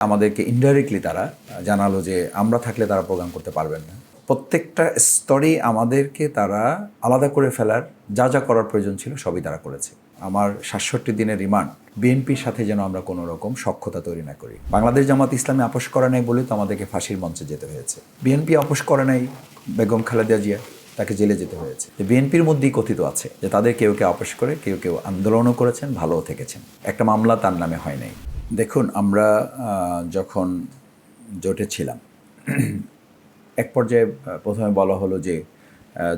আমাদেরকে ইনডাইরেক্টলি তারা জানালো যে আমরা থাকলে তারা প্রোগ্রাম করতে পারবেন না। প্রত্যেকটা স্তরেই আমাদেরকে তারা আলাদা করে ফেলার যা যা করার প্রয়োজন ছিল সবই তারা করেছে। আমার ৬৭ দিনের রিমান্ড বিএনপির সাথে যেন আমরা কোনো রকম সখ্যতা তৈরি না করি। বাংলাদেশ জামাত ইসলামী আপোষ করে নাই বলেই তো আমাদেরকে ফাঁসির মঞ্চে যেতে হয়েছে। বিএনপি আপোষ করে নাই বেগম খালেদা জিয়া, তাকে জেলে যেতে হয়েছে। বিএনপির মধ্যেই কথিত আছে যে তাদের কেউ কেউ আপোষ করে, কেউ কেউ আন্দোলনও করেছেন, ভালোও থেকেছেন। একটা মামলা তার নামে হয় নাই। দেখুন, আমরা যখন জোটে ছিলাম এক পর্যায়ে প্রথমে বলা হলো যে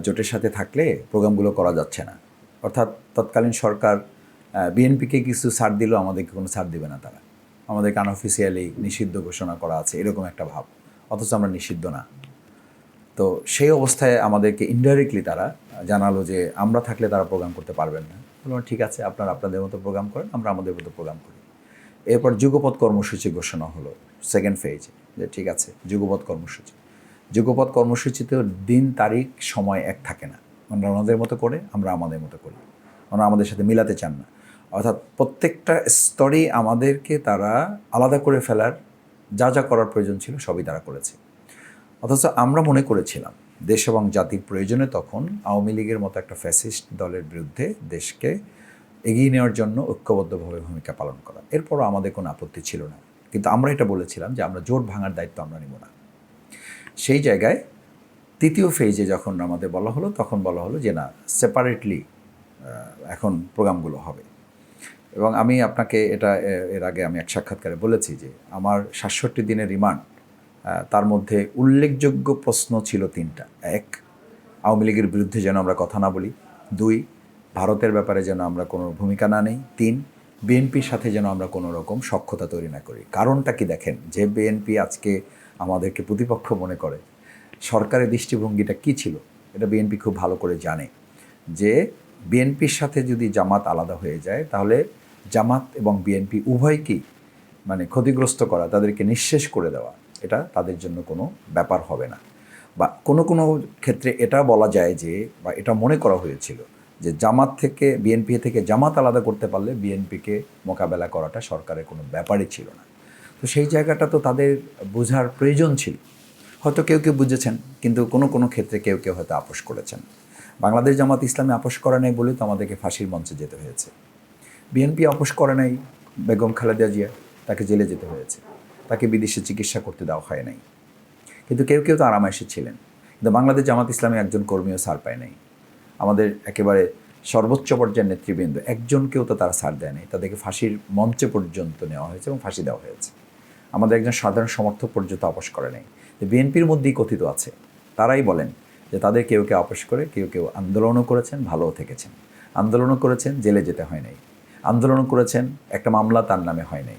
জোটের সাথে থাকলে প্রোগ্রামগুলো করা যাচ্ছে না। অর্থাৎ তৎকালীন সরকার বিএনপিকে কিছু ছাড় দিলেও আমাদেরকে কোনো ছাড় দেবে না তারা। আমাদেরকে আনঅফিসিয়ালি নিষিদ্ধ ঘোষণা করা আছে, এরকম একটা ভাব, অথচ আমরা নিষিদ্ধ না। তো সেই অবস্থায় আমাদেরকে ইনডাইরেক্টলি তারা জানালো যে আমরা থাকলে তারা প্রোগ্রাম করতে পারবেন না। বললাম ঠিক আছে, আপনারা আপনাদের মতো প্রোগ্রাম করেন, আমরা আমাদের মতো প্রোগ্রাম করি। এরপর যুগপৎ কর্মসূচি ঘোষণা হলো সেকেন্ড ফেজে, যে ঠিক আছে যুগপৎ কর্মসূচি। যুগপৎ কর্মসূচিতেও দিন তারিখ সময় এক থাকে না। ওনারা ওনাদের মতো করে, আমরা আমাদের মতো করি। ওনারা আমাদের সাথে মিলাতে চান না। অর্থাৎ প্রত্যেকটা স্তরেই আমাদেরকে তারা আলাদা করে ফেলার যা যা করার প্রয়োজন ছিল সবই তারা করেছে। অথচ আমরা মনে করেছিলাম দেশ এবং জাতির প্রয়োজনে তখন আওয়ামী লীগের মতো একটা ফ্যাসিস্ট দলের বিরুদ্ধে দেশকে এগিয়ে নেওয়ার জন্য ঐক্যবদ্ধভাবে ভূমিকা পালন করা। এরপরও আমাদের কোনো আপত্তি ছিল না, কিন্তু আমরা এটা বলেছিলাম যে আমরা জোট ভাঙার দায়িত্ব আমরা নিব না। সেই জায়গায় তৃতীয় ফেজে যখন আমাদের বলা হলো, তখন বলা হলো যে না, সেপারেটলি এখন প্রোগ্রামগুলো হবে। এবং আমি আপনাকে এটা এর আগে আমি এক সাক্ষাৎকারে বলেছি যে আমার ৬৭ দিনের রিমান্ড, তার মধ্যে উল্লেখযোগ্য প্রশ্ন ছিল ৩টা। ১, আওয়ামী লীগের বিরুদ্ধে যেন আমরা কথা না বলি। ২, ভারতের ব্যাপারে যেন আমরা কোনো ভূমিকা না নেই। ৩, বিএনপির সাথে যেন আমরা কোনো রকম সখ্যতা তৈরি না করি। কারণটা কি দেখেন, যে বিএনপি আজকে আমাদেরকে প্রতিপক্ষ মনে করে, সরকারের দৃষ্টিভঙ্গিটা কী ছিল এটা বিএনপি খুব ভালো করে জানে। যে বিএনপির সাথে যদি জামাত আলাদা হয়ে যায়, তাহলে জামাত এবং বিএনপি উভয়কেই ক্ষতিগ্রস্ত করা, তাদেরকে নিঃশেষ করে দেওয়া, এটা তাদের জন্য কোনো ব্যাপার হবে না। বা কোনো কোনো ক্ষেত্রে এটা বলা যায় যে, বা এটা মনে করা হয়েছিল যে জামাত থেকে বিএনপি থেকে জামাত আলাদা করতে পারলে বিএনপিকে মোকাবেলা করাটা সরকারের কোনো ব্যাপারই ছিল না। তো সেই জায়গাটা তো তাদের বোঝার প্রয়োজন ছিল। হয়তো কেউ কেউ বুঝেছেন, কিন্তু কোনো কোনো ক্ষেত্রে কেউ কেউ হয়তো আপোষ করেছেন। বাংলাদেশ জামাত ইসলামী আপোষ করে নাই বলেই তো আমাদেরকে ফাঁসির মঞ্চে যেতে হয়েছে। বিএনপি আপোষ করে নাই বেগম খালেদা জিয়া, তাকে জেলে যেতে হয়েছে, তাকে বিদেশে চিকিৎসা করতে দেওয়া হয় নাই। কিন্তু কেউ কেউ তো আরামায়েশে ছিলেন। কিন্তু বাংলাদেশ জামাত ইসলামী একজন কর্মীও ছাড় পায় নাই। আমাদের একেবারে সর্বোচ্চ পর্যায়ের নেতৃবৃন্দ একজনকেও তো তারা ছাড় দেয় নাই। তাদেরকে ফাঁসির মঞ্চে পর্যন্ত নেওয়া হয়েছে এবং ফাঁসি দেওয়া হয়েছে। আমাদের একজন সাধারণ সমর্থক পর্যন্ত আপোষ করে নাই। বিএনপির মধ্যেই কথিত আছে, তারাই বলেন যে তাদের কেউ কেউ আপোষ করে, কেউ কেউ আন্দোলনও করেছেন, ভালোও থেকেছেন। আন্দোলনও করেছেন, জেলে যেতে হয় নাই। আন্দোলনও করেছেন, একটা মামলা তার নামে হয় নাই।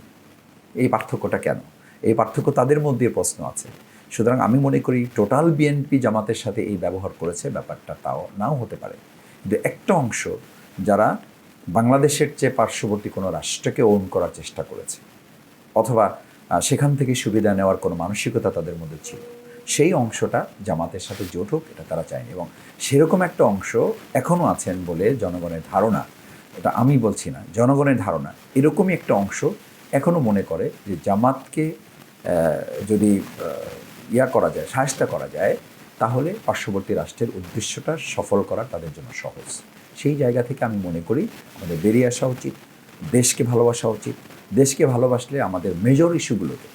এই পার্থক্যটা কেন? এই পার্থক্য তাদের মধ্যে প্রশ্ন আছে। সুতরাং আমি মনে করি টোটাল বিএনপি জামাতের সাথে এই ব্যবহার করেছে, ব্যাপারটা তাও নাও হতে পারে। কিন্তু একটা অংশ যারা বাংলাদেশের চেয়ে পার্শ্ববর্তী কোনো রাষ্ট্রকে ওন করার চেষ্টা করেছে, অথবা সেখান থেকে সুবিধা নেওয়ার কোনো মানসিকতা তাদের মধ্যে ছিল, সেই অংশটা জামাতের সাথে জোট হোক এটা তারা চায়নি। এবং সেরকম একটা অংশ এখনও আছেন বলে জনগণের ধারণা। এটা আমি বলছি না, জনগণের ধারণা। এরকমই একটা অংশ এখনও মনে করে যে জামাতকে যদি করা যায়, শায়েস্তা করা যায়, তাহলে পার্শ্ববর্তী রাষ্ট্রের উদ্দেশ্যটা সফল করা তাদের জন্য সহজ। সেই জায়গা থেকে আমি মনে করি আমাদের বেরিয়ে আসা উচিত, দেশকে ভালোবাসা উচিত। দেশকে ভালোবাসলে আমাদের মেজর ইস্যুগুলোতে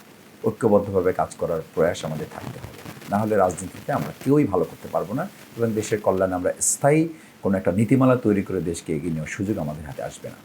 ঐক্যবদ্ধভাবে কাজ করার প্রয়াস আমাদের থাকতে হবে। না হলে রাজনীতিতে আমরা কেউই ভালো করতে পারবো না, এবং দেশের কল্যাণে আমরা স্থায়ী কোনো একটা নীতিমালা তৈরি করে দেশকে এগিয়ে নেওয়ার সুযোগ আমাদের হাতে আসবে না।